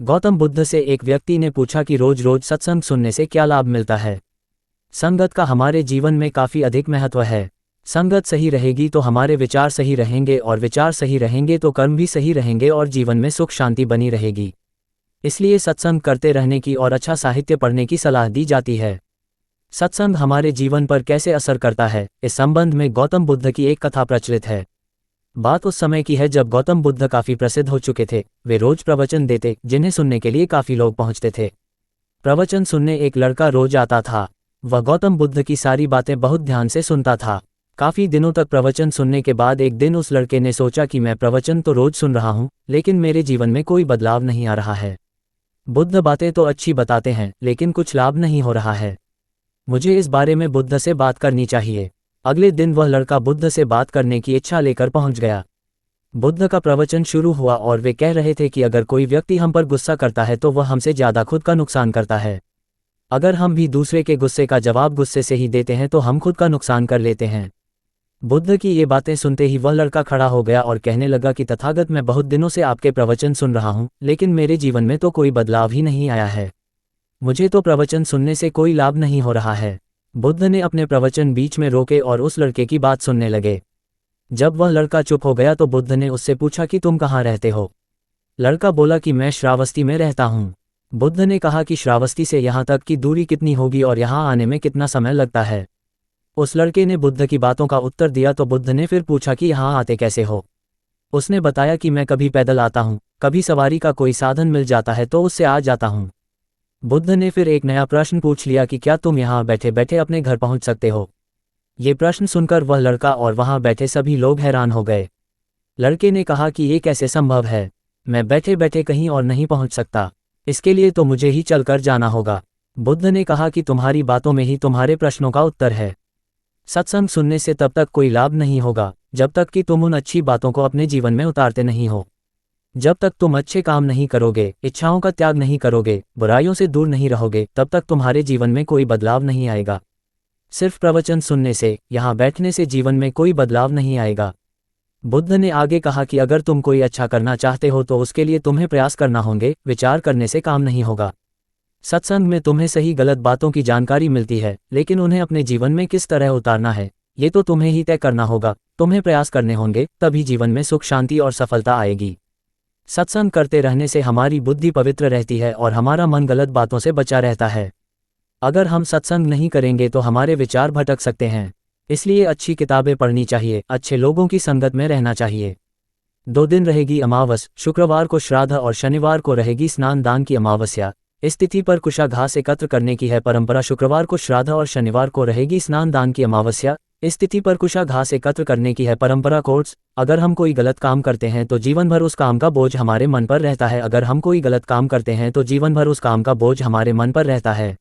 गौतम बुद्ध से एक व्यक्ति ने पूछा कि रोज रोज सत्संग सुनने से क्या लाभ मिलता है। संगत का हमारे जीवन में काफ़ी अधिक महत्व है। संगत सही रहेगी तो हमारे विचार सही रहेंगे और विचार सही रहेंगे तो कर्म भी सही रहेंगे और जीवन में सुख शांति बनी रहेगी। इसलिए सत्संग करते रहने की और अच्छा साहित्य पढ़ने की सलाह दी जाती है। सत्संग हमारे जीवन पर कैसे असर करता है, इस संबंध में गौतम बुद्ध की एक कथा प्रचलित है। बात उस समय की है जब गौतम बुद्ध काफ़ी प्रसिद्ध हो चुके थे। वे रोज प्रवचन देते, जिन्हें सुनने के लिए काफ़ी लोग पहुंचते थे। प्रवचन सुनने एक लड़का रोज आता था। वह गौतम बुद्ध की सारी बातें बहुत ध्यान से सुनता था। काफ़ी दिनों तक प्रवचन सुनने के बाद एक दिन उस लड़के ने सोचा कि मैं प्रवचन तो रोज सुन रहा हूँ, लेकिन मेरे जीवन में कोई बदलाव नहीं आ रहा है। बुद्ध बातें तो अच्छी बताते हैं, लेकिन कुछ लाभ नहीं हो रहा है। मुझे इस बारे में बुद्ध से बात करनी चाहिए। अगले दिन वह लड़का बुद्ध से बात करने की इच्छा लेकर पहुंच गया। बुद्ध का प्रवचन शुरू हुआ और वे कह रहे थे कि अगर कोई व्यक्ति हम पर गुस्सा करता है तो वह हमसे ज़्यादा खुद का नुकसान करता है। अगर हम भी दूसरे के गुस्से का जवाब गुस्से से ही देते हैं तो हम खुद का नुकसान कर लेते हैं। बुद्ध की ये बातें सुनते ही वह लड़का खड़ा हो गया और कहने लगा कि तथागत, मैं बहुत दिनों से आपके प्रवचन सुन रहा हूँ, लेकिन मेरे जीवन में तो कोई बदलाव ही नहीं आया है। मुझे तो प्रवचन सुनने से कोई लाभ नहीं हो रहा है। बुद्ध ने अपने प्रवचन बीच में रोके और उस लड़के की बात सुनने लगे। जब वह लड़का चुप हो गया तो बुद्ध ने उससे पूछा कि तुम कहाँ रहते हो। लड़का बोला कि मैं श्रावस्ती में रहता हूँ। बुद्ध ने कहा कि श्रावस्ती से यहाँ तक की दूरी कितनी होगी और यहाँ आने में कितना समय लगता है। उस लड़के ने बुद्ध की बातों का उत्तर दिया तो बुद्ध ने फिर पूछा कि यहाँ आते कैसे हो। उसने बताया कि मैं कभी पैदल आता हूँ, कभी सवारी का कोई साधन मिल जाता है तो उससे आ जाता हूँ। बुद्ध ने फिर एक नया प्रश्न पूछ लिया कि क्या तुम यहाँ बैठे बैठे अपने घर पहुँच सकते हो। ये प्रश्न सुनकर वह लड़का और वहाँ बैठे सभी लोग हैरान हो गए। लड़के ने कहा कि ये कैसे संभव है, मैं बैठे बैठे कहीं और नहीं पहुँच सकता, इसके लिए तो मुझे ही चलकर जाना होगा। बुद्ध ने कहा कि तुम्हारी बातों में ही तुम्हारे प्रश्नों का उत्तर है। सत्संग सुनने से तब तक कोई लाभ नहीं होगा जब तक कि तुम उन अच्छी बातों को अपने जीवन में उतारते नहीं हो। जब तक तुम अच्छे काम नहीं करोगे, इच्छाओं का त्याग नहीं करोगे, बुराइयों से दूर नहीं रहोगे, तब तक तुम्हारे जीवन में कोई बदलाव नहीं आएगा। सिर्फ प्रवचन सुनने से, यहाँ बैठने से जीवन में कोई बदलाव नहीं आएगा। बुद्ध ने आगे कहा कि अगर तुम कोई अच्छा करना चाहते हो तो उसके लिए तुम्हें प्रयास करना होंगे, विचार करने से काम नहीं होगा। सत्संग में तुम्हें सही गलत बातों की जानकारी मिलती है, लेकिन उन्हें अपने जीवन में किस तरह उतारना है, ये तो तुम्हें ही तय करना होगा। तुम्हें प्रयास करने होंगे, तभी जीवन में सुख शांति और सफलता आएगी। सत्संग करते रहने से हमारी बुद्धि पवित्र रहती है और हमारा मन गलत बातों से बचा रहता है। अगर हम सत्संग नहीं करेंगे तो हमारे विचार भटक सकते हैं। इसलिए अच्छी किताबें पढ़नी चाहिए, अच्छे लोगों की संगत में रहना चाहिए। 2 दिन रहेगी अमावस, शुक्रवार को श्राद्ध और शनिवार को रहेगी स्नान दान की अमावस्या। इस तिथि पर कुशा घास एकत्र करने की है परंपरा। शुक्रवार को श्राद्ध और शनिवार को रहेगी स्नान दान की अमावस्या। इस तिथि पर कुशा घास एकत्र करने की है परंपरा। कोर्स, अगर हम कोई गलत काम करते हैं तो जीवन भर उस काम का बोझ हमारे मन पर रहता है। अगर हम कोई गलत काम करते हैं तो जीवन भर उस काम का बोझ हमारे मन पर रहता है।